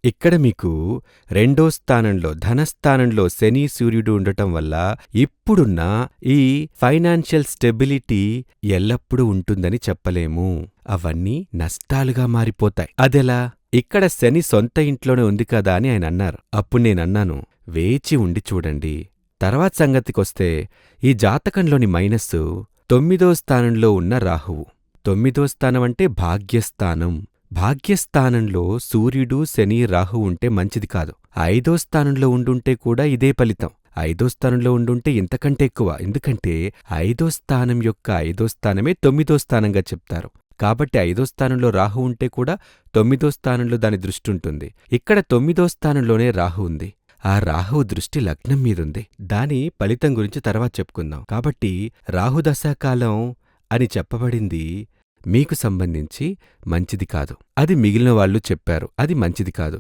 ఇక్కడ మీకు రెండో స్థానంలో ధనస్థానంలో శని, సూర్యుడు ఉండటం వల్ల ఇప్పుడున్న ఈ ఫైనాన్షియల్ స్టెబిలిటీ ఎల్లప్పుడూ ఉంటుందని చెప్పలేము. అవన్నీ నష్టాలుగా మారిపోతాయి. అదెలా? ఇక్కడ శని సొంత ఇంట్లోనే ఉంది కదా అని ఆయనన్నారు. అప్పుడు నేనన్నాను, వేచి ఉండి చూడండి. తర్వాత సంగతికొస్తే ఈ జాతకంలోని మైనస్సు 9దో స్థానంలో ఉన్న రాహువు. 9దో స్థానం అంటే భాగ్యస్థానం. భాగ్యస్థానంలో సూర్యుడు, శని, రాహు ఉంటే మంచిది కాదు. 5దో స్థానంలో ఉండుంటే కూడా ఇదే ఫలితం. 5దో స్థానంలో ఉండుంటే ఇంతకంటే ఎక్కువ. ఎందుకంటే 5దో స్థానం యొక్క 5దో స్థానమే 9దో స్థానంగా చెప్తారు. కాబట్టి 5దో స్థానంలో రాహు ఉంటే కూడా 9దో స్థానంలో దాని దృష్టుంటుంది. ఇక్కడ 9దో స్థానంలోనే రాహు ఉంది. ఆ రాహువు దృష్టి లగ్నం మీదుంది. దాని ఫలితం గురించి తర్వాత చెప్పుకుందాం. కాబట్టి రాహుదశాకాలం అని చెప్పబడింది మీకు సంబంధించి మంచిది కాదు. అది మిగిలిన వాళ్ళు చెప్పారు. అది మంచిది కాదు.